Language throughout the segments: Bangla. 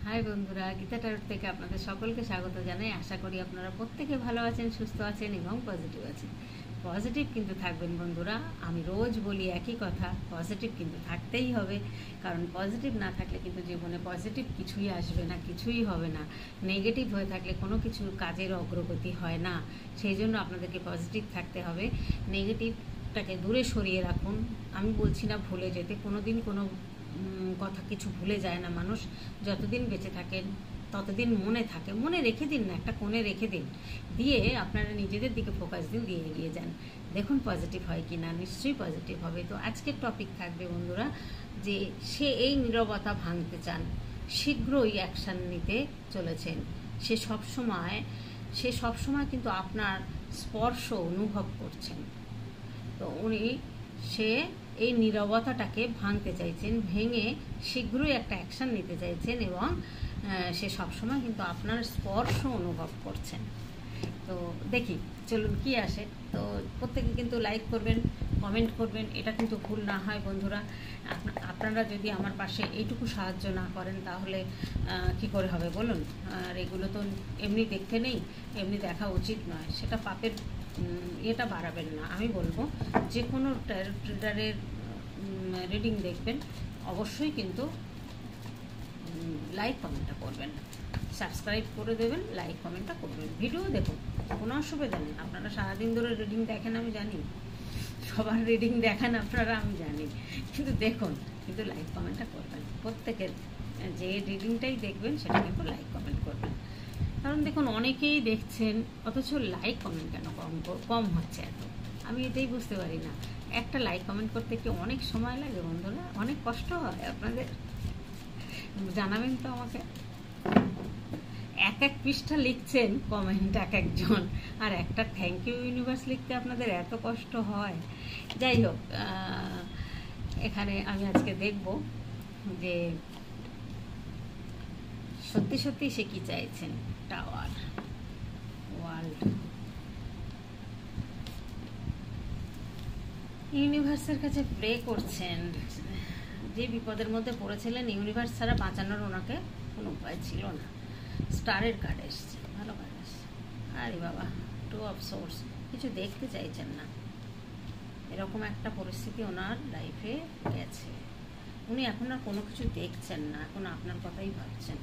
হাই বন্ধুরা, গীতা টারোট থেকে আপনাদের সকলকে স্বাগত জানাই। আশা করি আপনারা প্রত্যেকে ভালো আছেন, সুস্থ আছেন এবং পজিটিভ আছেন। পজিটিভ কিন্তু থাকবেন বন্ধুরা। আমি রোজ বলি একই কথা, পজিটিভ কিন্তু থাকতেই হবে। কারণ পজিটিভ না থাকলে কিন্তু জীবনে পজিটিভ কিছুই আসবে না, কিছুই হবে না। নেগেটিভ হয়ে থাকলে কোনো কিছু কাজের অগ্রগতি হয় না। সেই জন্য আপনাদেরকে পজিটিভ থাকতে হবে। নেগেটিভটাকে দূরে সরিয়ে রাখুন। আমি বলছি না ভুলে যেতে, কোনো দিন কোনো কথা কিছু ভুলে যায় না মানুষ। যতদিন বেঁচে থাকেন ততদিন মনে থাকে, মনে রেখে দিন না, একটা কোণে রেখে দিন, দিয়ে আপনারা নিজেদের দিকে ফোকাস দিন, দিয়ে এগিয়ে যান। দেখুন পজিটিভ হয় কি না, নিশ্চয়ই পজিটিভ হবে। তো আজকের টপিক থাকবে বন্ধুরা, যে সে এই নীরবতা ভাঙতে চান, শীঘ্রই অ্যাকশান নিতে চলেছেন। সে সবসময় কিন্তু আপনার স্পর্শ অনুভব করছেন। তো সে এই নীরবতাটাকে ভাঙতে চাইছেন, ভেঙে শীঘ্রই একটা অ্যাকশান নিতে চাইছেন, এবং সে সবসময় কিন্তু আপনার স্পর্শ অনুভব করছেন। তো দেখি চলুন কি আসে। তো প্রত্যেকে কিন্তু লাইক করবেন, কমেন্ট করবেন, এটা কিন্তু ভুল না হয় বন্ধুরা। আপনারা যদি আমার পাশে এইটুকু সাহায্য না করেন তাহলে কি করে হবে বলুন। আর এগুলো তো এমনি দেখতে নেই, এমনি দেখা উচিত নয়, সেটা পাপের এটা বাড়াবেন না। আমি বলবো যে কোনো ট্রেডারের রিডিং দেখবেন, অবশ্যই কিন্তু লাইক কমেন্টটা করবেন, সাবস্ক্রাইব করে দেবেন, লাইক কমেন্টটা করবেন, ভিডিও দেখুন, কোনো অসুবিধা নেই। আপনারা সারাদিন ধরে রিডিং দেখেন আমি জানি, সবার রিডিং দেখেন আপনারা আমি জানি, কিন্তু দেখুন, কিন্তু লাইক কমেন্টটা করবেন। প্রত্যেকের যে রিডিংটাই দেখবেন সেটা কিন্তু লাইক কমেন্ট করবেন। কারণ দেখুন অনেকেই দেখছেন, অথচ লাইক কমেন্ট কেন কম হচ্ছে এত, আমি এটাই বুঝতে পারি না। একটা লাইক কমেন্ট করতে কি অনেক সময় লাগে বন্ধুরা? অনেক কষ্ট হয় আপনাদের? জানাবেন তো আমাকে। এক পৃষ্ঠা লিখছেন কমেন্ট এক একজন, আর একটা থ্যাংক ইউ ইউনিভার্স লিখতে আপনাদের এত কষ্ট হয়। যাই হোক, এখানে আমি আজকে দেখব যে সত্যি সত্যি সে কি চাইছেন। টাওয়ার, ওয়ার্ল্ড, ইউনিভার্সের কাছে প্রে করছেন। যে বিপদের মধ্যে পড়েছিলেন, ইউনিভার্স ছাড়া বাঁচানোর ওনাকে কোনো উপায় ছিল না। স্টারের কার্ড এসছে, ভালো কার্ড এসছে। আরে বাবা, টু অফ সোর্স, কিছু দেখতে চাইছেন না, এরকম একটা পরিস্থিতি ওনার লাইফে গেছে। উনি এখন আর কোনো কিছু দেখছেন না, এখন আপনার কথাই ভাবছেন,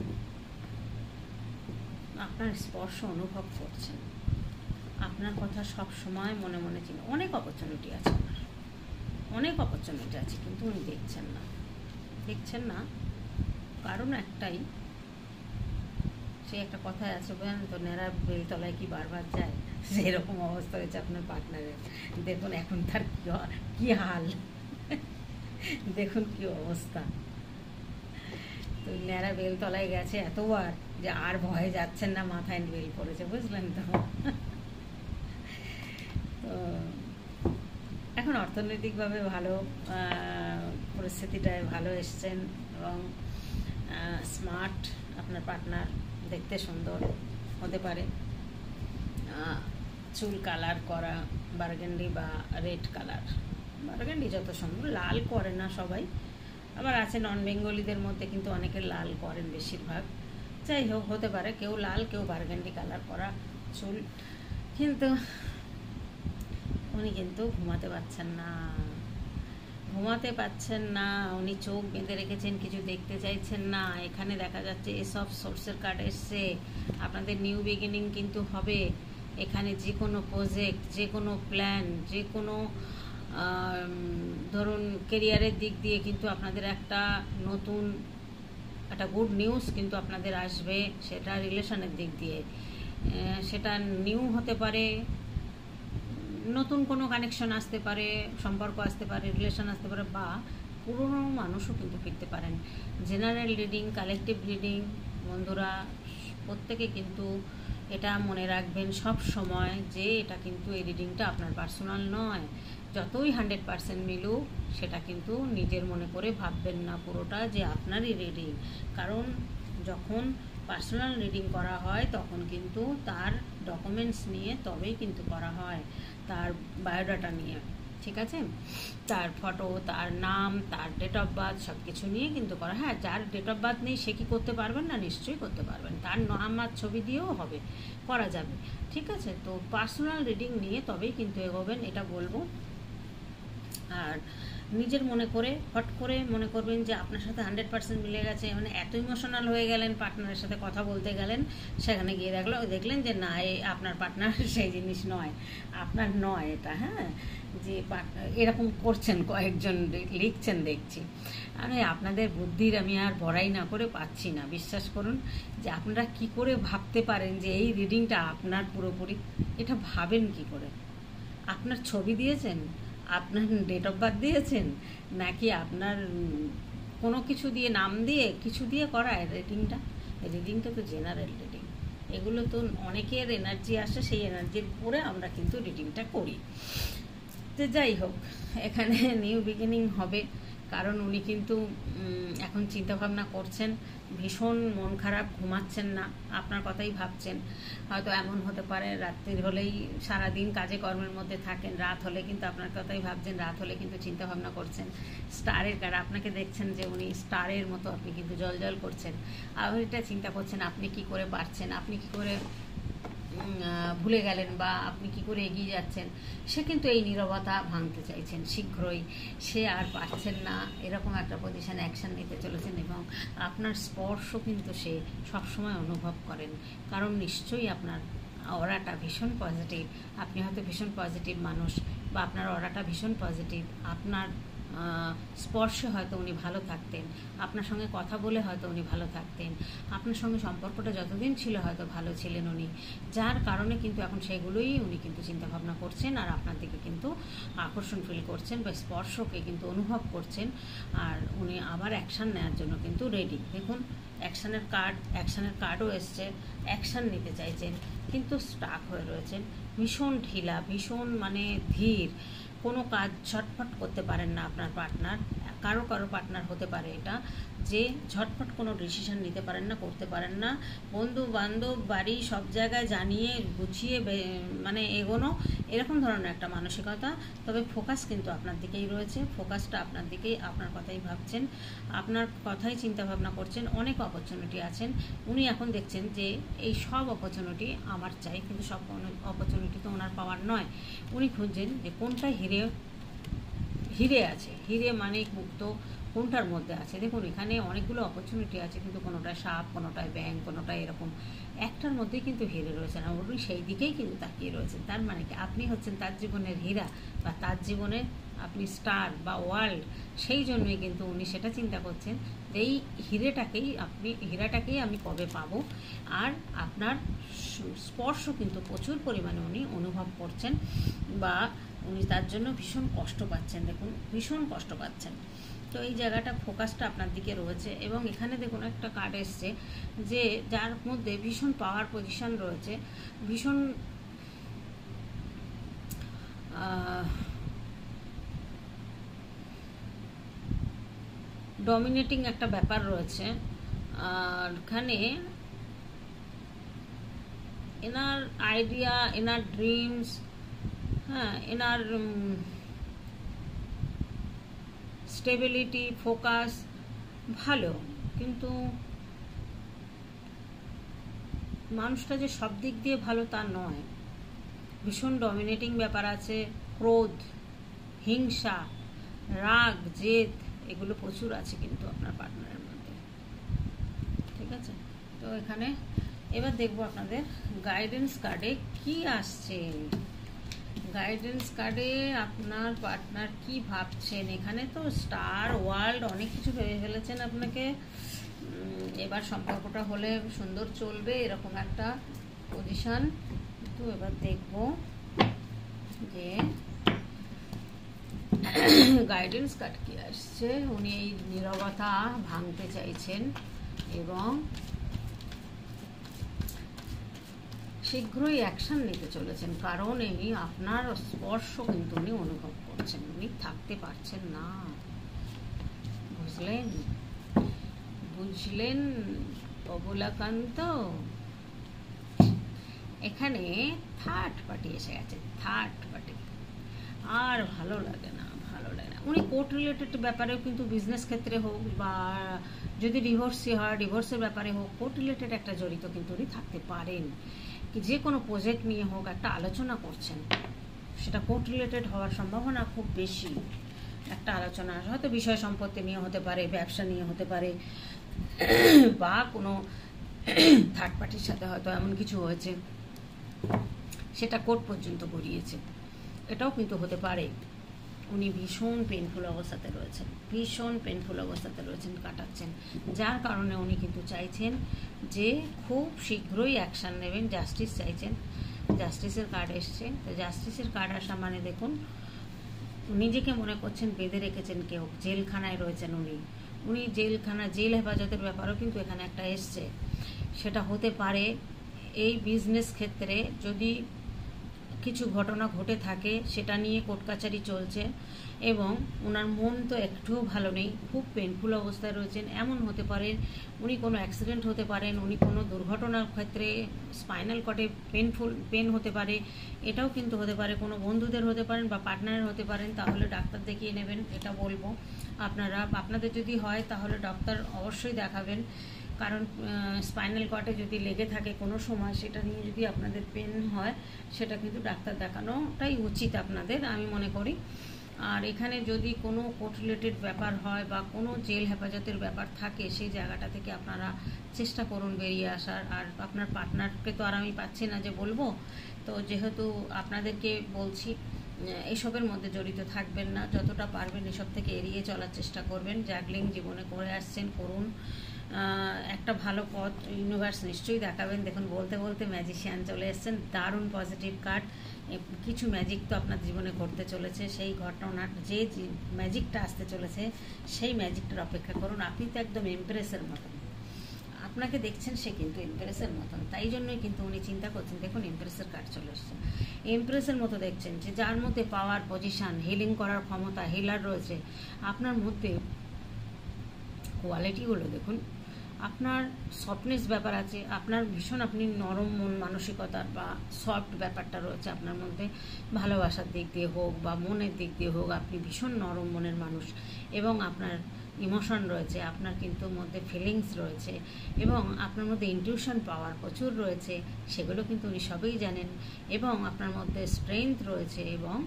আপনার স্পর্শ অনুভব করছেন, আপনার কথা সব সময় মনে মনে চিন্তা। অনেক অপরচুনিটি আছে ওনার, অনেক অপরচুনিটি আছে, কিন্তু উনি দেখছেন না। দেখছেন না কারণ একটাই, সে একটা কথায় আছে বুঝলেন তো, নেড়া বেলতলায় কি বারবার যায়, সেরকম অবস্থা হয়েছে আপনার পার্টনারের। দেখুন এখন তার কি হাল, দেখুন কি অবস্থা। তো নেড়া বেলতলায় গেছে এতবার যে আর ভয়ে যাচ্ছেন না, মাথায় বেল পড়েছে, বুঝলেন তো। তো এখন অর্থনৈতিকভাবে ভালো পরিস্থিতিটায় ভালো এসছেন, এবং স্মার্ট আপনার পার্টনার, দেখতে সুন্দর হতে পারে, চুল কালার করা বার্গেন্ডি বা রেড কালার, বার্গেন্ডি যত সুন্দর, লাল করে না সবাই, আবার আছে নন বেঙ্গলিদের মধ্যে কিন্তু অনেকে লাল করেন বেশিরভাগ। যাই হোক, হতে পারে কেউ লাল, কেউ বার্গেন্ডি কালার করা চুল। কিন্তু উনি কিন্তু ঘুমাতে পারছেন না, ঘুমাতে পারছেন না, উনি চোখ বেঁধে রেখেছেন, কিছু দেখতে চাইছেন না। এখানে দেখা যাচ্ছে এসব সোর্সের কার্ড এসছে, আপনাদের নিউ বিগিনিং কিন্তু হবে। এখানে যে কোনো প্রজেক্ট, যে কোনো প্ল্যান, যে কোনো ধরুন কেরিয়ারের দিক দিয়ে কিন্তু আপনাদের একটা নতুন একটা গুড নিউজ কিন্তু আপনাদের আসবে। সেটা রিলেশনের দিক দিয়ে, সেটা নিউ হতে পারে, নতুন কোনো কানেকশন আসতে পারে, সম্পর্ক আসতে পারে, রিলেশন আসতে পারে, বা পুরনো মানুষও কিন্তু ফিরতে পারেন। জেনারেল রিডিং, কালেকটিভ রিডিং বন্ধুরা, প্রত্যেকে কিন্তু এটা মনে রাখবেন সব সময়, যে এটা কিন্তু এই রিডিংটা আপনার পার্সোনাল নয়। যতই 100% মিলুক, সেটা কিন্তু নিজের মনে করে ভাববেন না পুরোটা যে আপনারই রিডিং। কারণ যখন পার্সোনাল রিডিং করা হয় তখন কিন্তু তার ডকুমেন্টস নিয়ে তবেই কিন্তু করা হয়, তার বায়োডাটা নিয়ে। ঠিক আছে? তার ফটো, তার নাম, তার ডেট অফ বার্থ সব কিছু নিয়ে কিন্তু করা। হ্যাঁ, যার ডেট অফ বার্থ নেই সে কি করতে পারবেন না? নিশ্চয়ই করতে পারবেন, তার নাম আর ছবি দিয়েও হবে, করা যাবে। ঠিক আছে? তো পার্সোনাল রিডিং নিয়ে তবেই কিন্তু এগোবেন, এটা বলবো। আর নিজের মনে করে হট করে মনে করবেন যে আপনার সাথে 100% মিলে গেছে, মানে এত ইমোশনাল হয়ে গেলেন, পার্টনারের সাথে কথা বলতে গেলেন, সেখানে গিয়ে দেখলেন যে না, আপনার পার্টনার সেই জিনিস নয়, আপনার নয় এটা। হ্যাঁ, যে এরকম করছেন, কয়েকজন লিখছেন দেখছি। আমি আপনাদের বুদ্ধির আমি আর বড়াই না করে পাচ্ছি না, বিশ্বাস করুন। যে আপনারা কি করে ভাবতে পারেন যে এই রিডিংটা আপনার পুরোপুরি? এটা ভাবেন কি করে? আপনার ছবি দিয়েছেন, আপনার ডেট অফ বার্থ দিয়েছেন, নাকি আপনার কোনো কিছু দিয়ে, নাম দিয়ে, কিছু দিয়ে করায় রিডিংটা তো জেনারেল রিডিং। এগুলো তো অনেকের এনার্জি আসে, সেই এনার্জির উপরে আমরা কিন্তু রিডিংটা করি। তো যাই হোক, এখানে নিউ বিগিনিং হবে, কারণ উনি কিন্তু এখন চিন্তাভাবনা করছেন, ভীষণ মন খারাপ, ঘুমাচ্ছেন না, আপনার কথাই ভাবছেন। হয়তো এমন হতে পারে রাত্রির হলেই, সারাদিন কাজে কর্মের মধ্যে থাকেন, রাত হলে কিন্তু আপনার কথাই ভাবছেন, রাত হলে কিন্তু চিন্তাভাবনা করছেন। স্টারের কারণে আপনাকে দেখছেন যে উনি স্টারের মতো, আপনি কিন্তু জল করছেন। আর এটা চিন্তা করছেন আপনি কি করে পারছেন, আপনি কি করে ভুলে গেলেন, বা আপনি কি করে এগিয়ে যাচ্ছেন। সে কিন্তু এই নীরবতা ভাঙতে চাইছেন শীঘ্রই, সে আর পারছেন না, এরকম একটা পজিশন অ্যাকশন নিতে চলেছেন। এবং আপনার স্পর্শ কিন্তু সে সবসময় অনুভব করেন, কারণ নিশ্চয়ই আপনার অরাটা ভীষণ পজিটিভ, আপনি হয়তো ভীষণ পজিটিভ মানুষ, বা আপনার অরাটা ভীষণ পজিটিভ। আপনার স্পর্শে হয়তো উনি ভালো থাকতেন, আপনার সঙ্গে কথা বলে হয়তো উনি ভালো থাকতেন, আপনার সঙ্গে সম্পর্কটা যতদিন ছিল হয়তো ভালো ছিলেন উনি, যার কারণে কিন্তু এখন সেগুলোই উনি কিন্তু চিন্তাভাবনা করছেন, আর আপনার দিকে কিন্তু আকর্ষণ ফিল করছেন, বা স্পর্শকে কিন্তু অনুভব করছেন। আর উনি আবার অ্যাকশান নেওয়ার জন্য কিন্তু রেডি। দেখুন, অ্যাকশানের কার্ডও এসছে, অ্যাকশান নিতে চাইছেন, কিন্তু স্টাক হয়ে রয়েছেন, ভীষণ ঢিলা, ভীষণ মানে ধীর, কোনো কাজ ঝটপট করতে পারেন না আপনার পার্টনার। কারো পার্টনার হতে পারে এটা, যে ঝটপট কোনো ডিসিশন নিতে পারেন না, করতে পারেন না। বন্ধু বান্ধব, বাড়ি, সব জায়গায় জানিয়ে গুছিয়ে মানে এগোনো, এরকম ধরনের একটা মানসিকতা। তবে ফোকাস কিন্তু আপনার দিকেই রয়েছে, ফোকাসটা আপনার দিকেই, আপনার কথাই ভাবছেন, আপনার কথাই চিন্তা ভাবনা করছেন। অনেক অপরচুনিটি আছেন, উনি এখন দেখছেন যে এই সব অপরচুনিটি আমার চাই, কিন্তু সব অপরচুনিটি তো ওনার পাওয়ার নয়। উনি খুঁজছেন যে কোনটায় হিরে আছে, হিরে মানিক মুক্ত কোনটার মধ্যে আছে। দেখুন, এখানে অনেকগুলো অপরচুনিটি আছে, কিন্তু কোনোটায় সাপ, কোনোটায় ব্যাঙ, কোনোটায় এরকম, একটার মধ্যেই কিন্তু হিরে রয়েছে না, উনি সেই দিকেই কিন্তু তাকিয়ে রয়েছেন। তার মানে কি, আপনি হচ্ছেন তার জীবনের হীরা, বা তার জীবনের আপনি স্টার বা ওয়ার্ল্ড। সেই জন্যই কিন্তু উনি সেটা চিন্তা করছেন যে এই হীরাটাকেই আমি কবে পাবো। আর আপনার স্পর্শ কিন্তু প্রচুর পরিমাণে উনি অনুভব করছেন, বা উনি তার জন্য ভীষণ কষ্ট পাচ্ছেন। দেখুন, ভীষণ কষ্ট পাচ্ছেন। তো এই জায়গাটা, ফোকাসটা আপনার দিকে রয়েছে। এবং এখানে দেখুন একটা কার্ড এসছে, যে যার মধ্যে ভীষণ পাওয়ার পজিশন রয়েছে, ভীষণ ডমিনেটিং একটা ব্যাপার রয়েছে। আর এখানে এনার আইডিয়া, এনার ড্রিমস, হ্যাঁ, এনার স্টেবিলিটি, ফোকাস ভালো, কিন্তু মানুষটা যে সব দিক দিয়ে ভালো তা নয়। ভীষণ ডমিনেটিং ব্যাপার আছে, ক্রোধ, হিংসা, রাগ, জেদ, এগুলো প্রচুর আছে কিন্তু আপনার পার্টনারের মধ্যে। ঠিক আছে? তো এখানে এবার দেখবো আপনাদের গাইডেন্স কার্ডে কি আসছে। গাইডেন্স কার্ডে আপনার পার্টনার কি ভাবছেন। এখানে তো স্টার, ওয়ার্ল্ড, অনেক কিছু ভেবে ফেলেছেন আপনাকে। এবার সম্পর্কটা হলে সুন্দর চলবে, এরকম একটা পজিশন। তো এবার দেখব যে গাইডেন্স কার্ড কি আসছে। উনি এই নীরবতা ভাঙতে চাইছেন, এবং শীঘ্রই অ্যাকশন নিতে চলেছেন, কারণ এই আপনার স্পর্শ কিন্তু উনি অনুভব করছেন, উনি থাকতে পারছেন না। বুঝলেন অবলাকান্ত? এখানে থার্ড পার্টি এসে গেছে, থার্ড পার্টি। আর ভালো লাগে না। উনি কোর্ট রিলেটেড ব্যাপারেও কিন্তু বিজনেস ক্ষেত্রে হোক বা যদি ডিভোর্সই হয় ডিভোর্সের ব্যাপারে হোক, কোর্ট রিলেটেড একটা জড়িত কিন্তু উনি থাকতে পারেন। কি যে কোনো প্রজেক্ট নিয়ে হোক একটা আলোচনা করছেন, সেটা কোর্ট রিলেটেড হওয়ার সম্ভাবনা খুব বেশি। একটা আলোচনা হয়তো বিষয় সম্পত্তি নিয়ে হতে পারে, ব্যবসা নিয়ে হতে পারে, বা কোনো থার্ড পার্টির সাথে হয়তো এমন কিছু হয়েছে সেটা কোর্ট পর্যন্ত গড়িয়েছে, এটাও কিন্তু হতে পারে। উনি ভীষণ পেনফুল অবস্থাতে রয়েছেন, কাটাচ্ছেন, যার কারণে উনি কিন্তু চাইছেন যে খুব শীঘ্রই অ্যাকশান নেবেন, জাস্টিস চাইছেন। জাস্টিসের কার্ড এসছে, তো জাস্টিসের কার্ড আসা মানে দেখুন নিজেকে মনে করছেন বেঁধে রেখেছেন কেউ, জেলখানায় রয়েছেন উনি জেল হেফাজতের ব্যাপারও কিন্তু এখানে একটা এসছে। সেটা হতে পারে এই বিজনেস ক্ষেত্রে যদি কিছু ঘটনা ঘটে থাকে সেটা নিয়ে কোর্ট কাছারি চলছে, এবং ওনার মন তো একটুও ভালো নেই, খুব পেনফুল অবস্থায় রয়েছেন। এমন হতে পারে উনি কোনো অ্যাক্সিডেন্ট হতে পারেন, উনি কোনো দুর্ঘটনার ক্ষেত্রে স্পাইনাল কর্ডে পেন হতে পারে, এটাও কিন্তু হতে পারে। কোনো বন্ধুদের হতে পারেন বা পার্টনারের হতে পারেন, তাহলে ডাক্তার দেখিয়ে নেবেন, এটা বলবো। আপনাদের যদি হয় তাহলে ডাক্তার অবশ্যই দেখাবেন, কারণ স্পাইনাল কর্ডে যদি লেগে থাকে কোনো সময়, সেটা নিয়ে যদি আপনাদের পেন হয়, সেটা কিন্তু ডাক্তার দেখানোটাই উচিত আপনাদের, আমি মনে করি। আর এখানে যদি কোনো কোর্ট রিলেটেড ব্যাপার হয় বা কোনো জেল হেফাজতের ব্যাপার থাকে, সেই জায়গাটা থেকে আপনারা চেষ্টা করুন বেরিয়ে আসার। আর আপনার পার্টনারকে তো আর আমি পাচ্ছি না যে বলবো, তো যেহেতু আপনাদেরকে বলছি এসবের মধ্যে জড়িত থাকবেন না, যতটা পারবেন এসব থেকে এড়িয়ে চলার চেষ্টা করবেন। জাগলিং জীবনে করে আসছেন, করুন। একটা ভালো পথ ইউনিভার্স নিশ্চয়ই দেখাবেন। দেখুন বলতে বলতে ম্যাজিশিয়ান চলে এসছেন, দারুণ পজিটিভ কার্ড। কিছু ম্যাজিক তো আপনার জীবনে ঘটতে চলেছে, সেই ঘটনার যে ম্যাজিকটা আসতে চলেছে সেই ম্যাজিকটার অপেক্ষা করুন। আপনি তো একদম এমপ্রেসের মতন, আপনাকে দেখছেন সে কিন্তু এমপ্রেসের মতন, তাই জন্যই কিন্তু উনি চিন্তা করছেন। দেখুন এমপ্রেসের কার্ড চলে এসছে, এমপ্রেসের মতো দেখছেন, যে যার মধ্যে পাওয়ার, পজিশন, হিলিং করার ক্ষমতা, হিলার রয়েছে। আপনার মধ্যে কোয়ালিটিগুলো দেখুন, আপনার সফটনেস ব্যাপার আছে, আপনার ভীষণ আপনি নরম মন মানসিকতার বা সফট ব্যাপারটা রয়েছে আপনার মধ্যে, ভালোবাসার দিক দিয়ে হোক বা মনের দিক দিয়ে হোক, আপনি ভীষণ নরম মনের মানুষ, এবং আপনার ইমোশন রয়েছে, আপনার কিন্তু মধ্যে ফিলিংস রয়েছে, এবং আপনার মধ্যে ইনটিউশন পাওয়ার প্রচুর রয়েছে, সেগুলো কিন্তু উনি সবই জানেন। এবং আপনার মধ্যে স্ট্রেংথ রয়েছে, এবং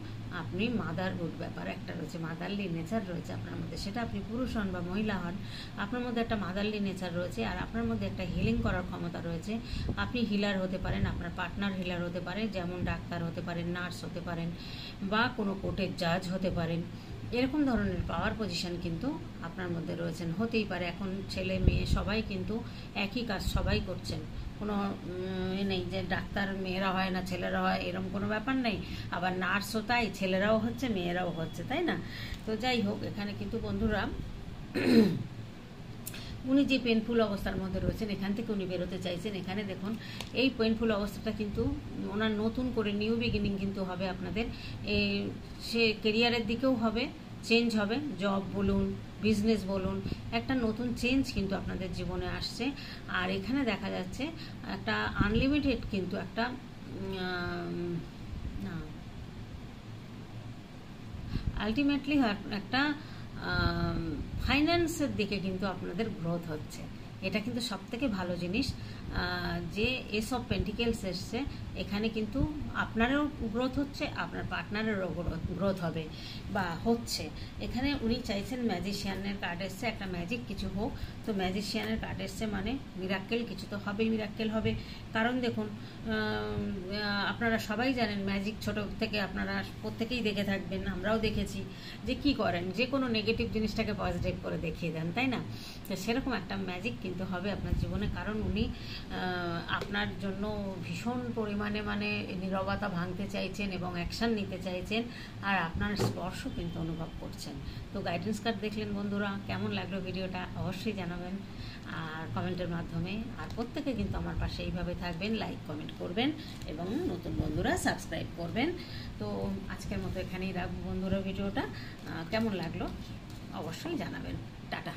আপনি মাদারহুড ব্যাপার একটা রয়েছে, মাদারলি নেচার রয়েছে আপনার মধ্যে, সেটা আপনি পুরুষ হন বা মহিলা হন, আপনার মধ্যে একটা মাদারলি নেচার রয়েছে। আর আপনার মধ্যে একটা হিলিং করার ক্ষমতা রয়েছে। আপনি হিলার হতে পারেন, আপনার পার্টনার হিলার হতে পারে, যেমন ডাক্তার হতে পারেন, নার্স হতে পারেন, বা কোনো কোর্টের জাজ হতে পারেন। এরকম ধরনের পাওয়ার পজিশন কিন্তু আপনার মধ্যে রয়েছেন, হতেই পারে। এখন ছেলে মেয়ে সবাই কিন্তু একই কাজ সবাই করছেন, কোনো নেই যে ডাক্তার মেয়েরা হয় না ছেলেরা হয়, এরকম কোনো ব্যাপার নেই। আবার নার্সও তাই, ছেলেরাও হচ্ছে মেয়েরাও হচ্ছে, তাই না? তো যাই হোক, এখানে কিন্তু বন্ধুরা উনি যে পেনফুল অবস্থার মধ্যে রয়েছেন, এখান থেকে উনি বেরোতে চাইছেন। এখানে দেখুন এই পেনফুল অবস্থাটা কিন্তু ওনার নতুন করে নিউ বিগিনিং কিন্তু হবে আপনাদের। সে কেরিয়ারের দিকেও হবে, চেঞ্জ হবে, জব বলুন, বিজনেস বলুন, একটা নতুন চেঞ্জ কিন্তু আপনাদের জীবনে আসছে। আর এখানে দেখা যাচ্ছে একটা আনলিমিটেড কিন্তু একটা না, আলটিমেটলি একটা ফাইন্যান্সের দিকে কিন্তু আপনাদের গ্রোথ হচ্ছে, এটা কিন্তু সবথেকে ভালো জিনিস। যে এসব পেন্টিকেলস এসছে, এখানে কিন্তু আপনারও গ্রোথ হচ্ছে, আপনার পার্টনারেরও গ্রোথ হবে বা হচ্ছে। এখানে উনি চাইছেন, ম্যাজিশিয়ানের কার্ড এসছে, একটা ম্যাজিক কিছু হোক। তো ম্যাজিশিয়ানের কার্ড এসছে মানে মিরাক্কেল কিছু তো হবেই, মিরাক্কেল হবে। কারণ দেখুন আপনারা সবাই জানেন ম্যাজিক ছোট থেকে আপনারা প্রত্যেকেই দেখে থাকবেন, আমরাও দেখেছি যে কি করেন, যে কোনো নেগেটিভ জিনিসটাকে পজিটিভ করে দেখিয়ে দেন, তাই না? তো সেরকম একটা ম্যাজিক কিন্তু হবে আপনার জীবনে, কারণ উনি আপনার জন্য ভীষণ পরিমাণে নীরবতা ভাঙতে চাইছেন এবং অ্যাকশান নিতে চাইছেন, আর আপনার স্পর্শ কিন্তু অনুভব করছেন। তো গাইডেন্স কার্ড দেখলেন বন্ধুরা, কেমন লাগলো ভিডিওটা অবশ্যই জানাবেন আর কমেন্টের মাধ্যমে। আর প্রত্যেকে কিন্তু আমার পাশে এইভাবে থাকবেন, লাইক কমেন্ট করবেন, এবং নতুন বন্ধুরা সাবস্ক্রাইব করবেন। তো আজকের মতো এখানেই রাখবো বন্ধুরা ভিডিওটা, কেমন লাগলো অবশ্যই জানাবেন। টাটা।